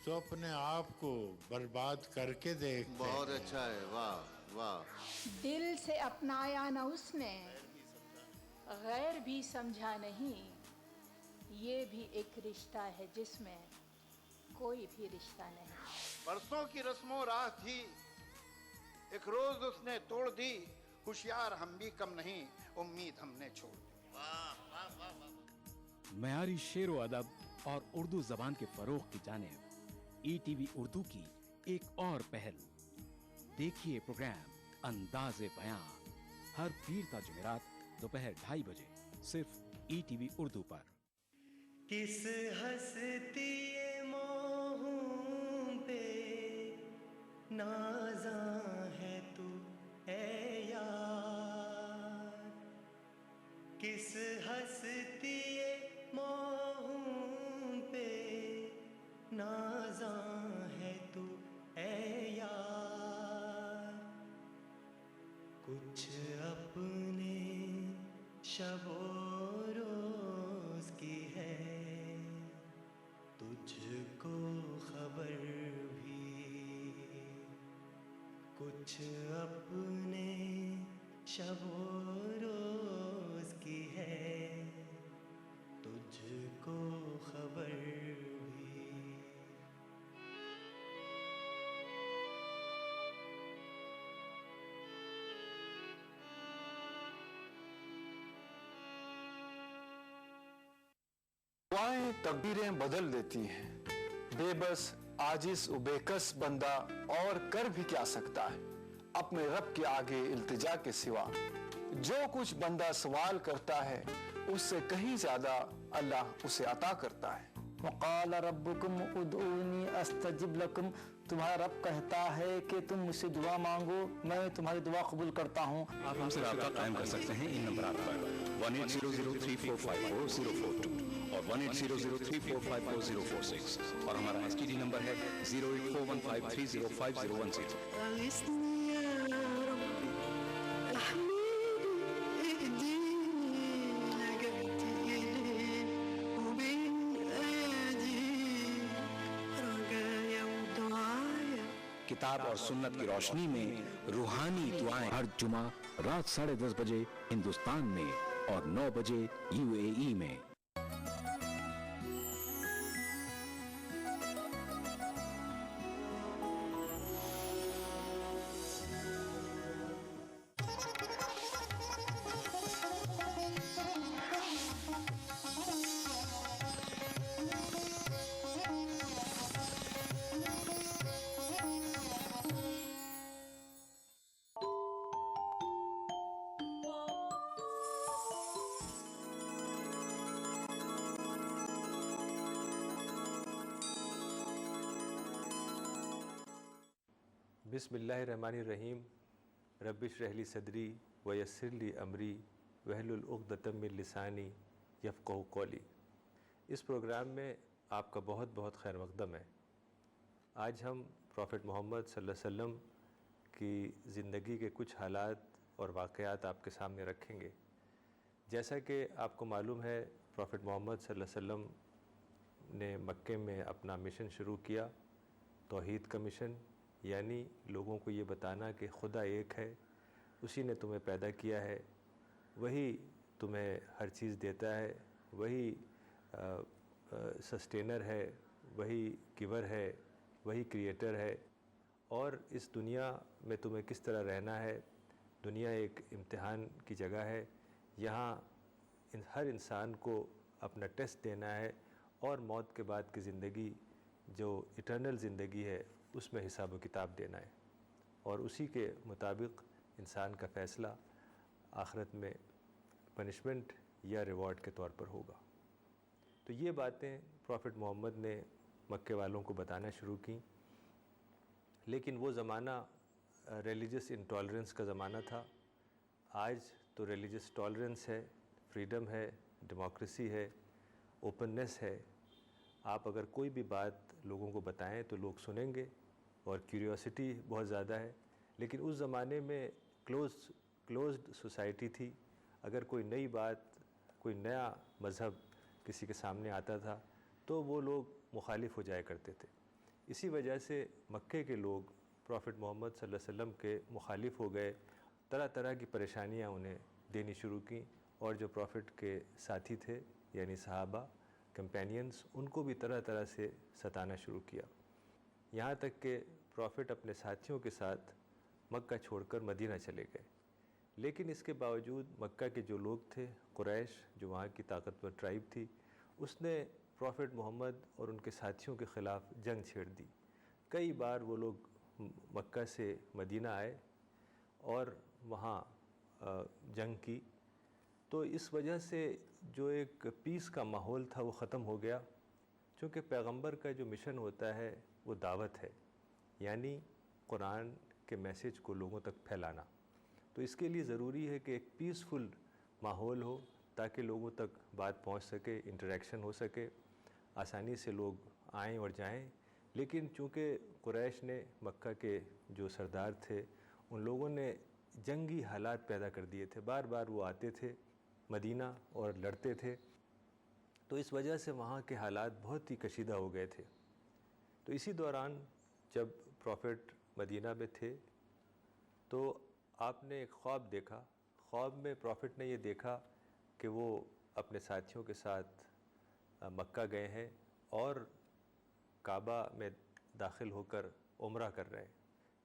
تو اپنے آپ کو برباد کر کے دیکھتے ہیں۔ بہت اچھا ہے، واہ واہ۔ دل سے اپنایا نہ اس نے، غیر بھی سمجھا نہیں، یہ بھی ایک رشتہ ہے جس میں کوئی بھی رشتہ نہیں۔ برسوں کی رسم و راہ تھی، ایک روز اس نے توڑ دی، ہوشیار ہم بھی کم نہیں، امید ہم نے چھوڑ دی۔ معیاری شعر و ادب اور اردو زبان کے فروغ کی جانب ای ٹی وی اردو کی ایک اور پہل، دیکھیے پروگرام انداز بیاں ہر پیر تا جمعرات دوپہر 2:30 بجے صرف ای ٹی وی اردو پر۔ کس ہستی موہوں پہ نازاں ہے تو اے یار، کس ہستی موہوں پہ نازاں ہے تو اے یار، کچھ اپنے شب و روز کی ہے تجھ کو خبر بھی، کچھ اپنے شب و روز کی ہے تجھ کو خبر بھی۔ دعائیں تقدیریں بدل دیتی ہیں، بے بس عاجز و بے کس بندہ اور کر بھی کیا سکتا ہے اپنے رب کے آگے التجا کے سوا۔ جو کچھ بندہ سوال کرتا ہے اس سے کہیں زیادہ اللہ اسے عطا کرتا ہے۔ وقال ربکم ادعونی استجب لکم، تمہارا رب کہتا ہے کہ تم مجھ سے دعا مانگو میں تمہاری دعا قبول کرتا ہوں۔ آپ ہم سے رابطہ قائم کر سکتے ہیں ان نمبرات پر 180034544042 اور 180034544046 اور ہمارا ایس ٹی ڈی نمبر ہے 08415305010۔ اغثني يا رب احميني اهديني لجأت إليه وبين أيدي رجايا ودعايا۔ کتاب اور سنت کی روشنی میں روحانی دعائیں ہر جمعہ رات 10:30 بجے ہندوستان میں اور 9 بجے یو اے ای میں۔ بسم اللہ الرحمن الرحیم، رب اشرح لی صدری ویسر لی امری واحلل عقدۃ من لسانی یفقہوا قولی۔ اس پروگرام میں آپ کا بہت بہت خیر مقدم ہے۔ آج ہم پروفٹ محمد صلی اللہ علیہ وسلم کی زندگی کے کچھ حالات اور واقعات آپ کے سامنے رکھیں گے۔ جیسا کہ آپ کو معلوم ہے پروفٹ محمد صلی اللہ علیہ وسلم نے مکے میں اپنا مشن شروع کیا، توحید کا مشن، یعنی لوگوں کو یہ بتانا کہ خدا ایک ہے، اسی نے تمہیں پیدا کیا ہے، وہی تمہیں ہر چیز دیتا ہے، وہی سسٹینر ہے، وہی گیور ہے، وہی کریٹر ہے، اور اس دنیا میں تمہیں کس طرح رہنا ہے۔ دنیا ایک امتحان کی جگہ ہے، یہاں ہر انسان کو اپنا ٹیسٹ دینا ہے اور موت کے بعد کی زندگی جو ایٹرنل زندگی ہے اس میں حساب و کتاب دینا ہے، اور اسی کے مطابق انسان کا فیصلہ آخرت میں پنشمنٹ یا ریوارڈ کے طور پر ہوگا۔ تو یہ باتیں پروفٹ محمد نے مکے والوں کو بتانا شروع کیں، لیکن وہ زمانہ ریلیجس انٹالرنس کا زمانہ تھا۔ آج تو ریلیجس ٹالرنس ہے، فریڈم ہے، ڈیموکریسی ہے، اوپننس ہے۔ آپ اگر کوئی بھی بات لوگوں کو بتائیں تو لوگ سنیں گے، اور کیوریوسٹی بہت زیادہ ہے۔ لیکن اس زمانے میں کلوزڈ سوسائٹی تھی، اگر کوئی نئی بات، کوئی نیا مذہب کسی کے سامنے آتا تھا تو وہ لوگ مخالف ہو جایا کرتے تھے۔ اسی وجہ سے مکے کے لوگ پروفٹ محمد صلی اللہ علیہ وسلم کے مخالف ہو گئے، طرح طرح کی پریشانیاں انہیں دینی شروع کیں، اور جو پروفٹ کے ساتھی تھے یعنی صحابہ کمپینینز، ان کو بھی طرح طرح سے ستانا شروع کیا، یہاں تک کہ پروفٹ اپنے ساتھیوں کے ساتھ مکہ چھوڑ کر مدینہ چلے گئے۔ لیکن اس کے باوجود مکہ کے جو لوگ تھے، قریش جو وہاں کی طاقتور ٹرائب تھی، اس نے پروفٹ محمد اور ان کے ساتھیوں کے خلاف جنگ چھیڑ دی۔ کئی بار وہ لوگ مکہ سے مدینہ آئے اور وہاں جنگ کی، تو اس وجہ سے جو ایک پیس کا ماحول تھا وہ ختم ہو گیا، چونکہ پیغمبر کا جو مشن ہوتا ہے وہ دعوت ہے، یعنی قرآن کے میسیج کو لوگوں تک پھیلانا۔ تو اس کے لیے ضروری ہے کہ ایک پیسفل ماحول ہو تاکہ لوگوں تک بات پہنچ سکے، انٹریکشن ہو سکے، آسانی سے لوگ آئیں اور جائیں۔ لیکن چونکہ قریش نے، مکہ کے جو سردار تھے، ان لوگوں نے جنگی حالات پیدا کر دیے تھے، بار بار وہ آتے تھے مدینہ اور لڑتے تھے، تو اس وجہ سے وہاں کے حالات بہت ہی کشیدہ ہو گئے تھے۔ تو اسی دوران جب پروفٹ مدینہ میں تھے تو آپ نے ایک خواب دیکھا۔ خواب میں پروفٹ نے یہ دیکھا کہ وہ اپنے ساتھیوں کے ساتھ مکہ گئے ہیں اور کعبہ میں داخل ہو کر عمرہ کر رہے ہیں۔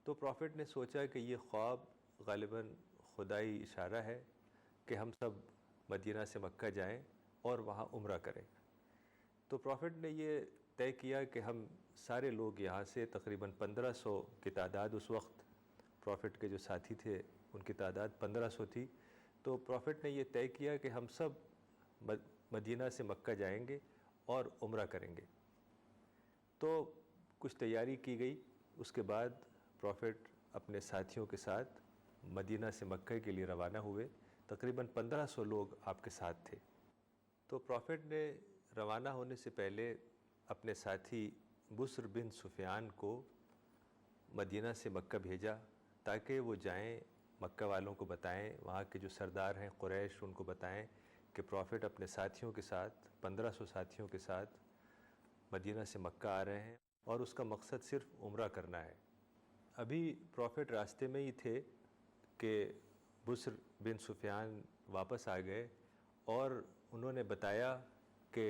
تو پروفٹ نے سوچا کہ یہ خواب غالباً خدائی اشارہ ہے کہ ہم سب مدینہ سے مکہ جائیں اور وہاں عمرہ کریں۔ تو پروفٹ نے یہ طے کیا کہ ہم سارے لوگ یہاں سے تقریباً 1500 کی تعداد، اس وقت پروفٹ کے جو ساتھی تھے ان کی تعداد 1500 تھی، تو پروفٹ نے یہ طے کیا کہ ہم سب مدینہ سے مکہ جائیں گے اور عمرہ کریں گے۔ تو کچھ تیاری کی گئی، اس کے بعد پروفٹ اپنے ساتھیوں کے ساتھ مدینہ سے مکہ کے لیے روانہ ہوئے۔ تقریباً 1500 لوگ آپ کے ساتھ تھے۔ تو پروفٹ نے روانہ ہونے سے پہلے اپنے ساتھی بسر بن سفیان کو مدینہ سے مکہ بھیجا تاکہ وہ جائیں، مکہ والوں کو بتائیں، وہاں کے جو سردار ہیں قریش ان کو بتائیں کہ پروفٹ اپنے ساتھیوں کے ساتھ 1500 ساتھیوں کے ساتھ مدینہ سے مکہ آ رہے ہیں اور اس کا مقصد صرف عمرہ کرنا ہے۔ ابھی پروفٹ راستے میں ہی تھے کہ بسر بن سفیان واپس آ گئے اور انہوں نے بتایا کہ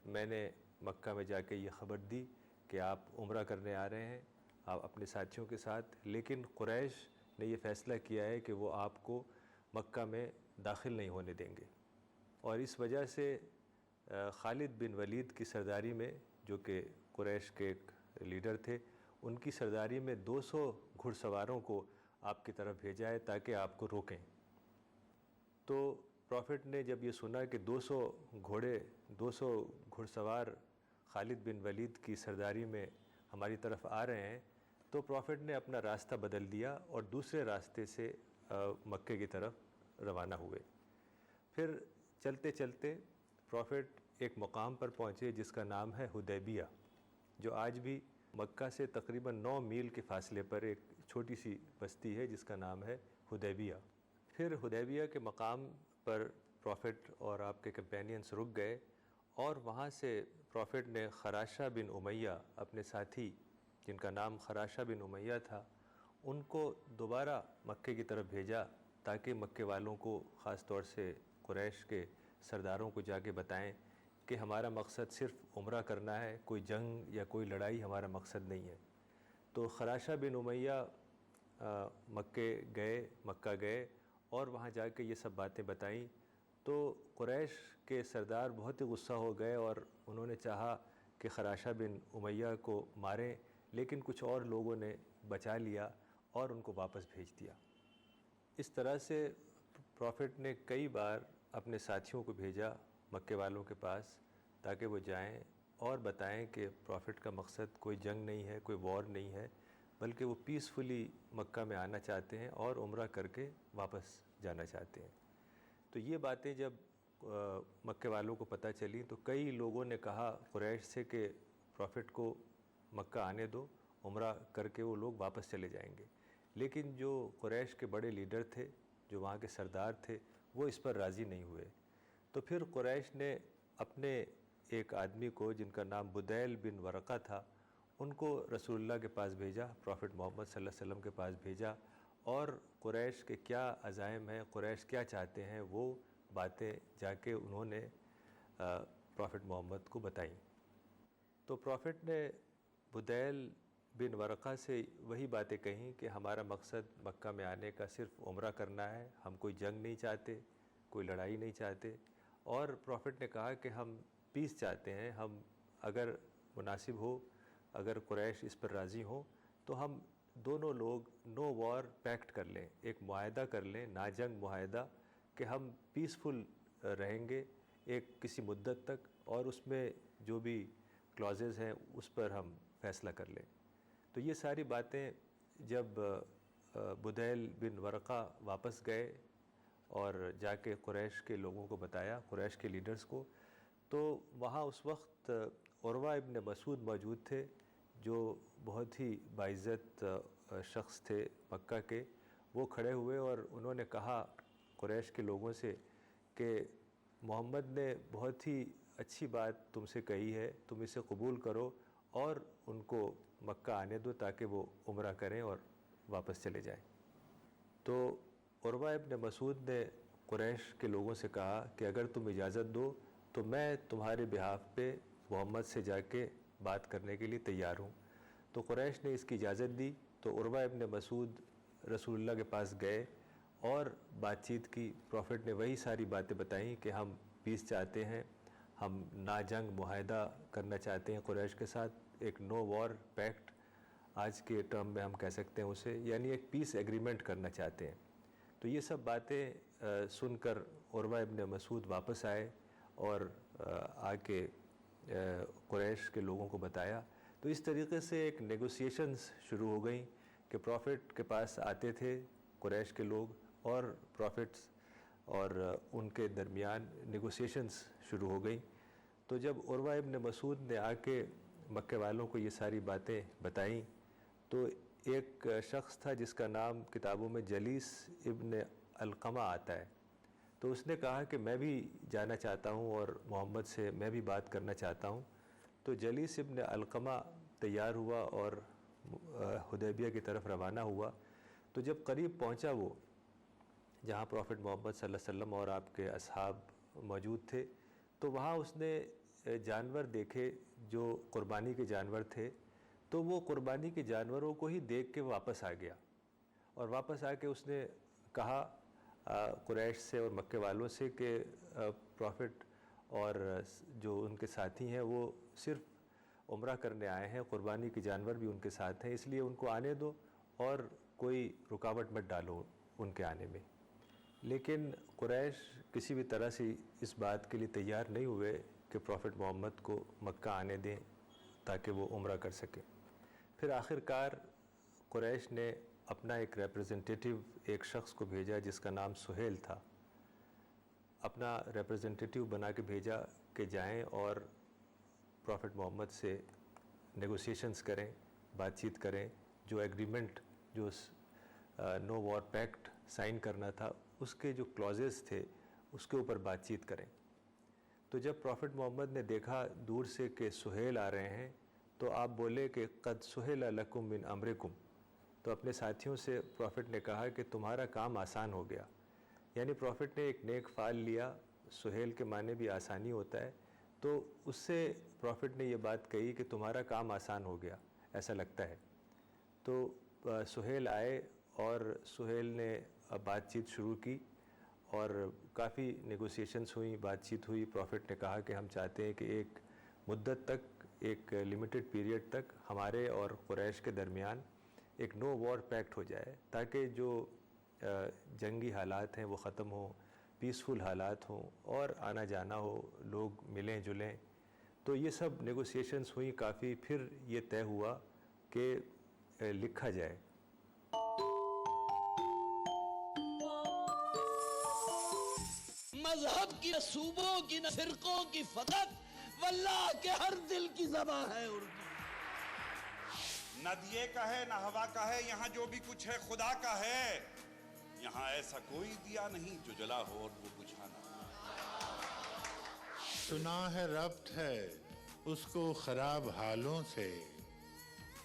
میں نے مکہ میں جا کے یہ خبر دی کہ آپ عمرہ کرنے آ رہے ہیں آپ اپنے ساتھیوں کے ساتھ، لیکن قریش نے یہ فیصلہ کیا ہے کہ وہ آپ کو مکہ میں داخل نہیں ہونے دیں گے، اور اس وجہ سے خالد بن ولید کی سرداری میں، جو کہ قریش کے ایک لیڈر تھے، ان کی سرداری میں 200 گھڑ سواروں کو آپ کی طرف بھیجا ہے تاکہ آپ کو روکیں۔ تو پروفٹ نے جب یہ سنا کہ 200 گھڑ سوار خالد بن ولید کی سرداری میں ہماری طرف آ رہے ہیں، تو پروفٹ نے اپنا راستہ بدل دیا اور دوسرے راستے سے مکے کی طرف روانہ ہوئے۔ پھر چلتے چلتے پروفٹ ایک مقام پر پہنچے جس کا نام ہے حدیبیہ، جو آج بھی مکہ سے تقریباً 9 میل کے فاصلے پر ایک چھوٹی سی بستی ہے جس کا نام ہے حدیبیہ۔ پھر حدیبیہ کے مقام پر پروفٹ اور آپ کے کمپینینز رک گئے، اور وہاں سے پروفٹ نے خراشہ بن امیہ، اپنے ساتھی جن کا نام خراشہ بن امیہ تھا، ان کو دوبارہ مکے کی طرف بھیجا تاکہ مکے والوں کو، خاص طور سے قریش کے سرداروں کو جا کے بتائیں کہ ہمارا مقصد صرف عمرہ کرنا ہے، کوئی جنگ یا کوئی لڑائی ہمارا مقصد نہیں ہے۔ تو خراشہ بن امیہ مکہ گئے اور وہاں جا کے یہ سب باتیں بتائیں، تو قریش کے سردار بہت ہی غصہ ہو گئے اور انہوں نے چاہا کہ خراشہ بن امیہ کو ماریں، لیکن کچھ اور لوگوں نے بچا لیا اور ان کو واپس بھیج دیا۔ اس طرح سے پروفٹ نے کئی بار اپنے ساتھیوں کو بھیجا مکے والوں کے پاس تاکہ وہ جائیں اور بتائیں کہ پروفٹ کا مقصد کوئی جنگ نہیں ہے، کوئی وار نہیں ہے، بلکہ وہ پیسفلی مکہ میں آنا چاہتے ہیں اور عمرہ کر کے واپس جانا چاہتے ہیں۔ تو یہ باتیں جب مکے والوں کو پتہ چلی تو کئی لوگوں نے کہا قریش سے کہ پروفٹ کو مکہ آنے دو، عمرہ کر کے وہ لوگ واپس چلے جائیں گے، لیکن جو قریش کے بڑے لیڈر تھے، جو وہاں کے سردار تھے، وہ اس پر راضی نہیں ہوئے۔ تو پھر قریش نے اپنے ایک آدمی کو جن کا نام بدیل بن ورقہ تھا، ان کو رسول اللہ کے پاس بھیجا، پروفٹ محمد صلی اللہ علیہ وسلم کے پاس بھیجا، اور قریش کے کیا عزائم ہیں، قریش کیا چاہتے ہیں، وہ باتیں جا کے انہوں نے پروفٹ محمد کو بتائیں۔ تو پروفٹ نے بدیل بن ورقہ سے وہی باتیں کہیں کہ ہمارا مقصد مکہ میں آنے کا صرف عمرہ کرنا ہے، ہم کوئی جنگ نہیں چاہتے، کوئی لڑائی نہیں چاہتے، اور پروفٹ نے کہا کہ ہم پیس چاہتے ہیں، ہم اگر مناسب ہو، اگر قریش اس پر راضی ہوں تو ہم دونوں لوگ نو وار پیکٹ کر لیں، ایک معاہدہ کر لیں، نا جنگ معاہدہ، کہ ہم پیسفل رہیں گے ایک کسی مدت تک، اور اس میں جو بھی کلازز ہیں اس پر ہم فیصلہ کر لیں۔ تو یہ ساری باتیں جب بدیل بن ورقہ واپس گئے اور جا کے قریش کے لوگوں کو بتایا، قریش کے لیڈرز کو، تو وہاں اس وقت عروہ ابن مسعود موجود تھے، جو بہت ہی باعزت شخص تھے مکہ کے۔ وہ کھڑے ہوئے اور انہوں نے کہا قریش کے لوگوں سے کہ محمد نے بہت ہی اچھی بات تم سے کہی ہے، تم اسے قبول کرو اور ان کو مکہ آنے دو تاکہ وہ عمرہ کریں اور واپس چلے جائیں۔ تو عروہ ابن مسعود نے قریش کے لوگوں سے کہا کہ اگر تم اجازت دو تو میں تمہارے بہاف پہ محمد سے جا کے بات کرنے کے لیے تیار ہوں۔ تو قریش نے اس کی اجازت دی، تو عروہ ابن مسعود رسول اللہ کے پاس گئے اور بات چیت کی۔ پروفٹ نے وہی ساری باتیں بتائیں کہ ہم پیس چاہتے ہیں، ہم نا جنگ معاہدہ کرنا چاہتے ہیں قریش کے ساتھ، ایک نو وار پیکٹ آج کے ٹرم میں ہم کہہ سکتے ہیں اسے، یعنی ایک پیس ایگریمنٹ کرنا چاہتے ہیں۔ تو یہ سب باتیں سن کر عروہ ابن مسعود واپس آئے اور آ کے قریش کے لوگوں کو بتایا۔ تو اس طریقے سے ایک نیگوسیشنز شروع ہو گئیں کہ پروفٹ کے پاس آتے تھے قریش کے لوگ، اور پروفٹس اور ان کے درمیان نیگوسیشنز شروع ہو گئیں۔ تو جب عروہ ابن مسعود نے آ کے مکے والوں کو یہ ساری باتیں بتائیں، تو ایک شخص تھا جس کا نام کتابوں میں جلیس ابن علقمہ آتا ہے، تو اس نے کہا کہ میں بھی جانا چاہتا ہوں اور محمد سے میں بھی بات کرنا چاہتا ہوں۔ تو جلیس ابن علقمہ تیار ہوا اور حدیبیہ کی طرف روانہ ہوا۔ تو جب قریب پہنچا وہ جہاں پروفٹ محمد صلی اللہ علیہ وسلم اور آپ کے اصحاب موجود تھے، تو وہاں اس نے جانور دیکھے جو قربانی کے جانور تھے، تو وہ قربانی کے جانوروں کو ہی دیکھ کے واپس آ گیا، اور واپس آ کے اس نے کہا قریش سے اور مکے والوں سے کہ پروفٹ اور جو ان کے ساتھی ہیں وہ صرف عمرہ کرنے آئے ہیں، قربانی کے جانور بھی ان کے ساتھ ہیں، اس لیے ان کو آنے دو اور کوئی رکاوٹ مت ڈالو ان کے آنے میں۔ لیکن قریش کسی بھی طرح سے اس بات کے لیے تیار نہیں ہوئے کہ پروفٹ محمد کو مکہ آنے دیں تاکہ وہ عمرہ کر سکیں۔ پھر آخر کار قریش نے اپنا ایک ریپریزنٹیٹیو ایک شخص کو بھیجا جس کا نام سہیل تھا، اپنا ریپریزنٹیٹیو بنا کے بھیجا کہ جائیں اور پروفٹ محمد سے نیگوسیشنز کریں، بات چیت کریں، جو ایگریمنٹ جو نو وار پیکٹ سائن کرنا تھا اس کے جو کلازز تھے اس کے اوپر بات چیت کریں۔ تو جب پروفٹ محمد نے دیکھا دور سے کہ سہیل آ رہے ہیں، تو آپ بولے کہ قد سہل لکم من امرکم، تو اپنے ساتھیوں سے پروفٹ نے کہا کہ تمہارا کام آسان ہو گیا، یعنی پروفٹ نے ایک نیک فعل لیا، سہیل کے معنی بھی آسانی ہوتا ہے، تو اس سے پروفٹ نے یہ بات کہی کہ تمہارا کام آسان ہو گیا ایسا لگتا ہے۔ تو سہیل آئے اور سہیل نے بات چیت شروع کی اور کافی نیگوسیشنز ہوئیں، بات چیت ہوئی۔ پروفٹ نے کہا کہ ہم چاہتے ہیں کہ ایک مدت تک، ایک لیمیٹڈ پیریڈ تک ہمارے اور قریش کے درمیان ایک نو وار پیکٹ ہو جائے تاکہ جو جنگی حالات ہیں وہ ختم ہوں، پیسفل حالات ہوں اور آنا جانا ہو، لوگ ملیں جلیں۔ تو یہ سب نیگوسیشنز ہوئیں کافی، پھر یہ طے ہوا کہ لکھا جائے۔ مذہب کی نہ صوبوں کی نہ فرقوں کی فقط، واللہ کے ہر دل کی زبان ہے اردو۔ نہ دیے کا ہے نہ ہوا کا ہے، یہاں جو بھی کچھ ہے خدا کا ہے۔ یہاں ایسا کوئی دیا نہیں جو جلا ہو اور وہ بجھا نہ ہو۔ سنا ہے ربط ہے اس کو خراب حالوں سے،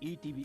ETV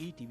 ETV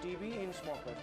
TB in smokers.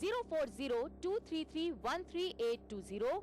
040-233-13820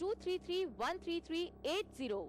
233-13380।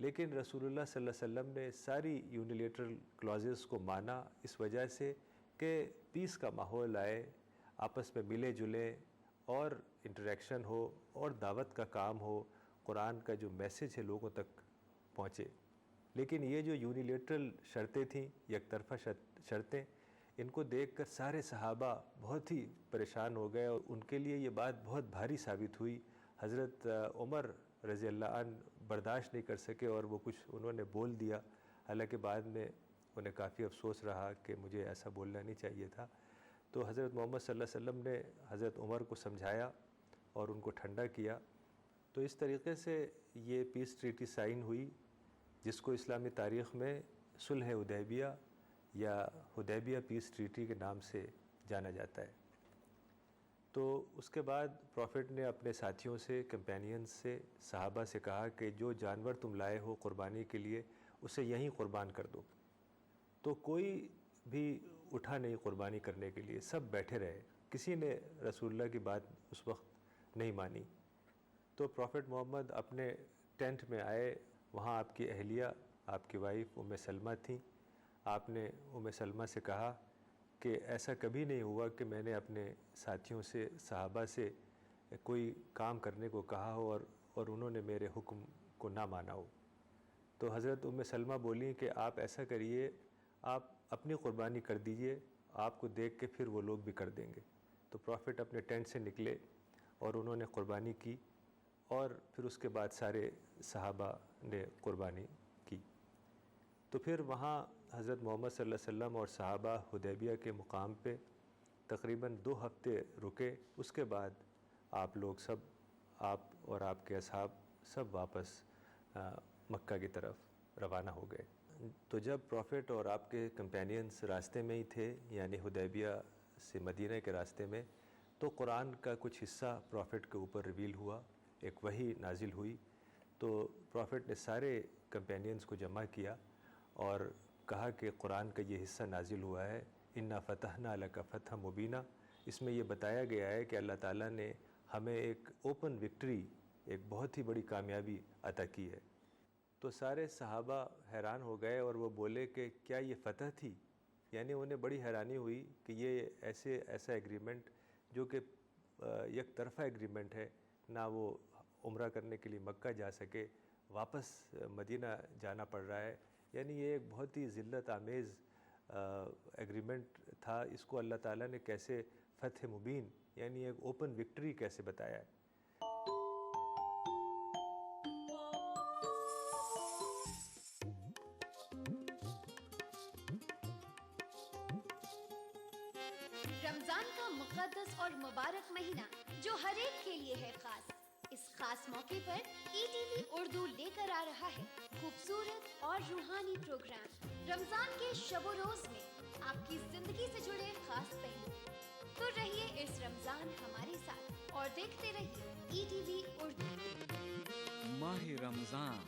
لیکن رسول اللہ صلی اللہ علیہ وسلم نے ساری یونیلیٹرل کلازز کو مانا اس وجہ سے کہ پیس کا ماحول آئے، آپس میں ملے جلیں اور انٹریکشن ہو اور دعوت کا کام ہو، قرآن کا جو میسیج ہے لوگوں تک پہنچے۔ لیکن یہ جو یونیلیٹرل شرطیں تھیں، یک طرفہ شرطیں، ان کو دیکھ کر سارے صحابہ بہت ہی پریشان ہو گئے اور ان کے لیے یہ بات بہت بھاری ثابت ہوئی۔ حضرت عمر رضی اللہ عنہ برداشت نہیں کر سکے اور وہ کچھ انہوں نے بول دیا، حالانکہ بعد میں انہیں کافی افسوس رہا کہ مجھے ایسا بولنا نہیں چاہیے تھا۔ تو حضرت محمد صلی اللہ علیہ وسلم نے حضرت عمر کو سمجھایا اور ان کو ٹھنڈا کیا۔ تو اس طریقے سے یہ پیس ٹریٹی سائن ہوئی، جس کو اسلامی تاریخ میں صلح حدیبیہ یا حدیبیہ پیس ٹریٹی کے نام سے جانا جاتا ہے۔ تو اس کے بعد پروفٹ نے اپنے ساتھیوں سے، کمپینینز سے، صحابہ سے کہا کہ جو جانور تم لائے ہو قربانی کے لیے اسے یہیں قربان کر دو۔ تو کوئی بھی اٹھا نہیں قربانی کرنے کے لیے، سب بیٹھے رہے، کسی نے رسول اللہ کی بات اس وقت نہیں مانی۔ تو پروفٹ محمد اپنے ٹینٹ میں آئے، وہاں آپ کی اہلیہ، آپ کی وائف ام سلمہ تھیں۔ آپ نے ام سلمہ سے کہا کہ ایسا کبھی نہیں ہوا کہ میں نے اپنے ساتھیوں سے، صحابہ سے کوئی کام کرنے کو کہا ہو اور انہوں نے میرے حکم کو نہ مانا ہو۔ تو حضرت ام سلمہ بولیں کہ آپ ایسا کریے، آپ اپنی قربانی کر دیجئے، آپ کو دیکھ کے پھر وہ لوگ بھی کر دیں گے۔ تو پروفٹ اپنے ٹینٹ سے نکلے اور انہوں نے قربانی کی، اور پھر اس کے بعد سارے صحابہ نے قربانی کی۔ تو پھر وہاں حضرت محمد صلی اللہ علیہ وسلم اور صحابہ حدیبیہ کے مقام پہ تقریباً 2 ہفتے رکے۔ اس کے بعد آپ لوگ سب، آپ اور آپ کے اصحاب سب واپس مکہ کی طرف روانہ ہو گئے۔ تو جب پروفٹ اور آپ کے کمپینینز راستے میں ہی تھے، یعنی حدیبیہ سے مدینہ کے راستے میں، تو قرآن کا کچھ حصہ پروفٹ کے اوپر ریویل ہوا، ایک وحی نازل ہوئی۔ تو پروفٹ نے سارے کمپینینز کو جمع کیا اور کہا کہ قرآن کا یہ حصہ نازل ہوا ہے، انا فتحنا لک فتحا مبینا۔ اس میں یہ بتایا گیا ہے کہ اللہ تعالیٰ نے ہمیں ایک اوپن وکٹری، ایک بہت ہی بڑی کامیابی عطا کی ہے۔ تو سارے صحابہ حیران ہو گئے اور وہ بولے کہ کیا یہ فتح تھی؟ یعنی انہیں بڑی حیرانی ہوئی کہ یہ ایسا ایگریمنٹ جو کہ یک طرفہ ایگریمنٹ ہے، نہ وہ عمرہ کرنے کے لیے مکہ جا سکے، واپس مدینہ جانا پڑ رہا ہے، یعنی یہ ایک بہت ہی ذلت آمیز ایگریمنٹ تھا۔ اس کو اللہ تعالیٰ نے کیسے فتح مبین، یعنی ایک اوپن وکٹری کیسے بتایا ہے۔ رمضان کا مقدس اور مبارک مہینہ جو ہر ایک کے لیے ہے خاص، اس خاص موقع پر ETV اردو لے کر آ رہا ہے خوبصورت اور روحانی پروگرام رمضان کے شب و روز میں آپ کی زندگی سے جڑے خاص پہلو۔ تو رہیے اس رمضان ہمارے ساتھ اور دیکھتے رہیے ETV اردو۔ ماہ رمضان،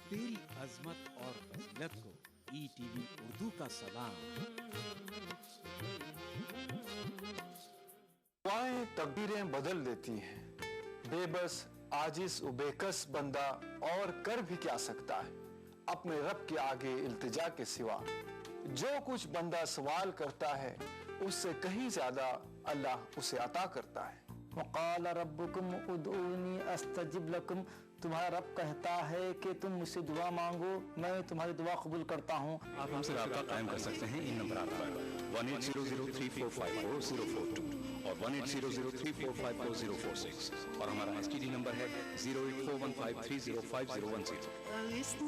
تیری عظمت اور فضیلت کو ETV اردو کا سلام۔ دعائیں تقدیریں بدل دیتی ہیں، بے بس عاجز و بے کس بندہ اور کر بھی کیا سکتا ہے اپنے رب کے آگے التجا کے سوا۔ جو کچھ بندہ سوال کرتا ہے اس سے کہیں زیادہ اللہ اسے عطا کرتا ہے۔ وقال ربکم ادعونی استجب لکم، تمہارا رب کہتا ہے کہ تم مجھ سے دعا مانگو، میں تمہاری دعا قبول کرتا ہوں۔ آپ ہم سے رابطہ قائم کر سکتے ہیں ان نمبرات پر 180034544042 اور 180034544046 اور ہمارا STD نمبر ہے 08415305010۔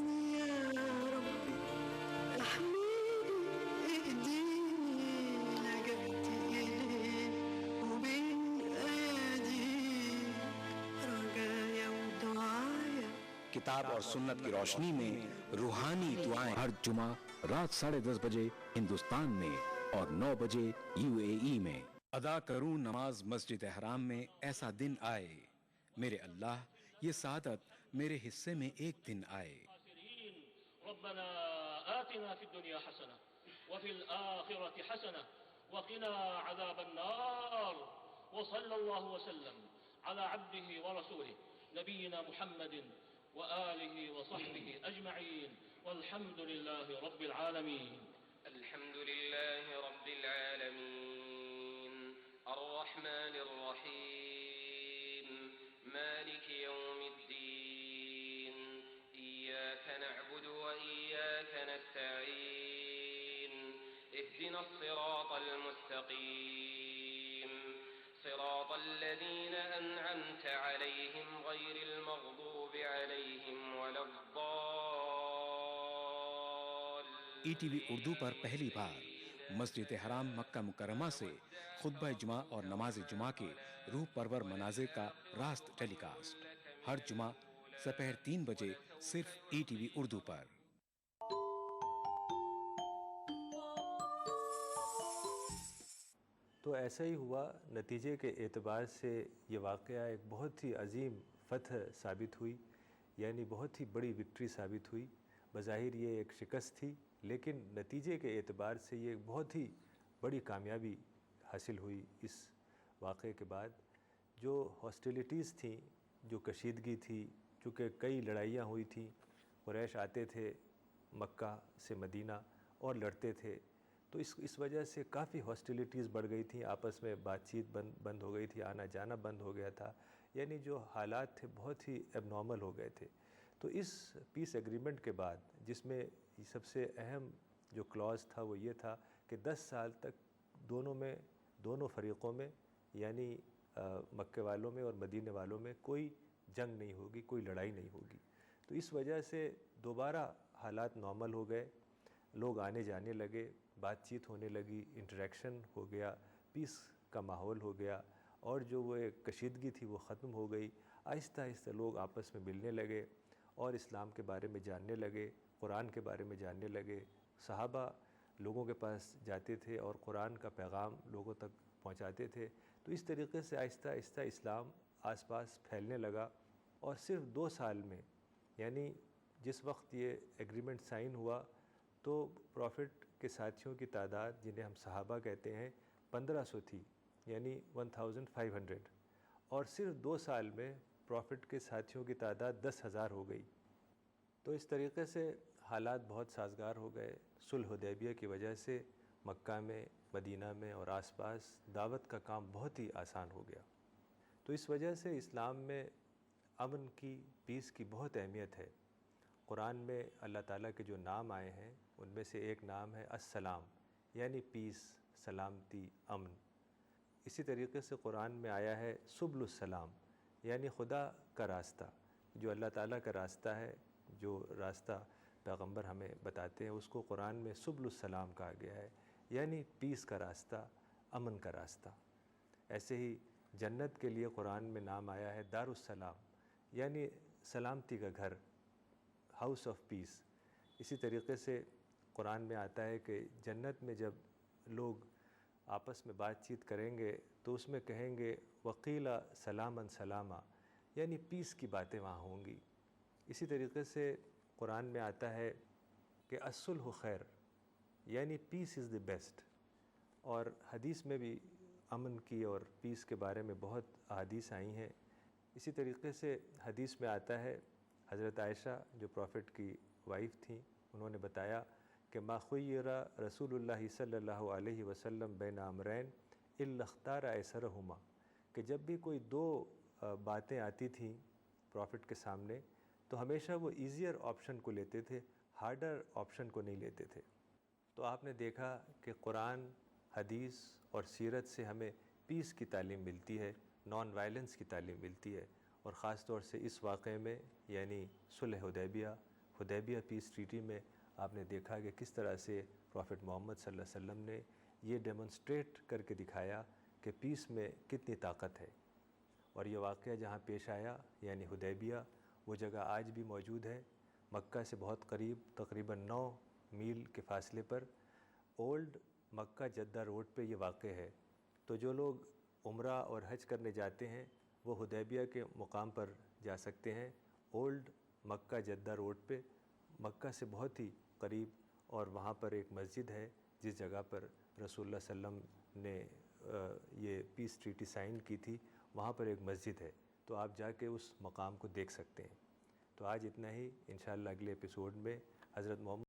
کتاب اور سنت کی روشنی میں روحانی دعائیں ہر جمعہ رات 10:30 بجے ہندوستان میں اور 9 بجے UAE میں۔ ادا کروں نماز مسجد حرام میں، ایسا دن آئے میرے اللہ، یہ سعادت میرے حصے میں ایک دن آئے۔ ربنا آتنا في الدنيا حسنة وفي الآخرة حسنة وقنا عذاب النار وصلى الله وسلم على عبده ورسوله نبينا محمد وآله وصحبه أجمعين والحمد لله رب العالمين. الحمد لله رب العالمين الرحمن الرحيم مالك يوم الدين إياك نعبد وإياك نستعين اهدنا الصراط المستقيم صراط الذين أنعمت عليهم غير المغضوب عليهم ولا ETV اردو پر پہلی بار مسجد حرام مکہ مکرمہ سے خطبہ جمعہ اور نماز جمعہ کے روح پرور مناظر کا راست ٹیلی کاسٹ ہر جمعہ دوپہر 3 بجے صرف ETV اردو پر. تو ایسا ہی ہوا. نتیجے کے اعتبار سے یہ واقعہ ایک بہت ہی عظیم فتح ثابت ہوئی، یعنی بہت ہی بڑی وکٹری ثابت ہوئی. بظاہر یہ ایک شکست تھی، لیکن نتیجے کے اعتبار سے یہ بہت ہی بڑی کامیابی حاصل ہوئی. اس واقعے کے بعد جو ہاسٹیلیٹیز تھیں، جو کشیدگی تھی، چونکہ کئی لڑائیاں ہوئی تھیں، قریش آتے تھے مکہ سے مدینہ اور لڑتے تھے، تو اس وجہ سے کافی ہاسٹیلیٹیز بڑھ گئی تھیں، آپس میں بات چیت بند ہو گئی تھی، آنا جانا بند ہو گیا تھا، یعنی جو حالات تھے بہت ہی اب نارمل ہو گئے تھے. تو اس پیس ایگریمنٹ کے بعد جس میں سب سے اہم جو کلاز تھا وہ یہ تھا کہ 10 سال تک دونوں فریقوں میں، یعنی مکے والوں میں اور مدینے والوں میں کوئی جنگ نہیں ہوگی، کوئی لڑائی نہیں ہوگی. تو اس وجہ سے دوبارہ حالات نارمل ہو گئے، لوگ آنے جانے لگے، بات چیت ہونے لگی، انٹریکشن ہو گیا، پیس کا ماحول ہو گیا، اور جو وہ ایک کشیدگی تھی وہ ختم ہو گئی. آہستہ آہستہ لوگ آپس میں ملنے لگے اور اسلام کے بارے میں جاننے لگے، قرآن کے بارے میں جاننے لگے. صحابہ لوگوں کے پاس جاتے تھے اور قرآن کا پیغام لوگوں تک پہنچاتے تھے. تو اس طریقے سے آہستہ آہستہ اسلام آس پاس پھیلنے لگا. اور صرف 2 سال میں، یعنی جس وقت یہ ایگریمنٹ سائن ہوا تو پروفٹ کے ساتھیوں کی تعداد، جنہیں ہم صحابہ کہتے ہیں، 1500 تھی، یعنی 1500. اور صرف 2 سال میں پروفٹ کے ساتھیوں کی تعداد 10,000 ہو گئی. تو اس طریقے سے حالات بہت سازگار ہو گئے. صلح حدیبیہ کی وجہ سے مکہ میں، مدینہ میں اور آس پاس دعوت کا کام بہت ہی آسان ہو گیا. تو اس وجہ سے اسلام میں امن کی، پیس کی بہت اہمیت ہے. قرآن میں اللہ تعالیٰ کے جو نام آئے ہیں ان میں سے ایک نام ہے السلام، یعنی پیس، سلامتی، امن. اسی طریقے سے قرآن میں آیا ہے سبل السلام، یعنی خدا کا راستہ. جو اللہ تعالیٰ کا راستہ ہے، جو راستہ پیغمبر ہمیں بتاتے ہیں، اس کو قرآن میں سبل السلام کہا گیا ہے، یعنی پیس کا راستہ، امن کا راستہ. ایسے ہی جنت کے لیے قرآن میں نام آیا ہے دار السلام، یعنی سلامتی کا گھر، ہاؤس آف پیس. اسی طریقے سے قرآن میں آتا ہے کہ جنت میں جب لوگ آپس میں بات چیت کریں گے تو اس میں کہیں گے وقیل سلاما سلاما، یعنی پیس کی باتیں وہاں ہوں گی. اسی طریقے سے قرآن میں آتا ہے کہ الصلح خیر، یعنی پیس از دی بیسٹ. اور حدیث میں بھی امن کی اور پیس کے بارے میں بہت احادیث آئی ہیں. اسی طریقے سے حدیث میں آتا ہے، حضرت عائشہ جو پروفٹ کی وائف تھیں، انہوں نے بتایا کہ ما خیر رسول اللہ صلی اللہ علیہ وسلم بین امرین الا اختار ایسرہما، کہ جب بھی کوئی 2 باتیں آتی تھیں پروفٹ کے سامنے تو ہمیشہ وہ ایزیئر آپشن کو لیتے تھے، ہارڈر آپشن کو نہیں لیتے تھے. تو آپ نے دیکھا کہ قرآن، حدیث اور سیرت سے ہمیں پیس کی تعلیم ملتی ہے، نان وائلنس کی تعلیم ملتی ہے. اور خاص طور سے اس واقعے میں، یعنی صلح حدیبیہ پیس ٹریٹی میں آپ نے دیکھا کہ کس طرح سے پروفٹ محمد صلی اللہ علیہ وسلم نے یہ ڈیمونسٹریٹ کر کے دکھایا کہ پیس میں کتنی طاقت ہے. اور یہ واقعہ جہاں پیش آیا، یعنی حدیبیہ، وہ جگہ آج بھی موجود ہے، مکہ سے بہت قریب، تقریباً 9 میل کے فاصلے پر. اولڈ مکہ جدہ روڈ پہ یہ واقع ہے. تو جو لوگ عمرہ اور حج کرنے جاتے ہیں وہ حدیبیہ کے مقام پر جا سکتے ہیں، اولڈ مکہ جدہ روڈ پہ، مکہ سے بہت ہی قریب. اور وہاں پر ایک مسجد ہے جس جگہ پر رسول اللہ صلی اللہ علیہ وسلم نے یہ پیس ٹریٹی سائن کی تھی، وہاں پر ایک مسجد ہے. تو آپ جا کے اس مقام کو دیکھ سکتے ہیں. تو آج اتنا ہی. انشاءاللہ اگلے ایپیسوڈ میں حضرت محمد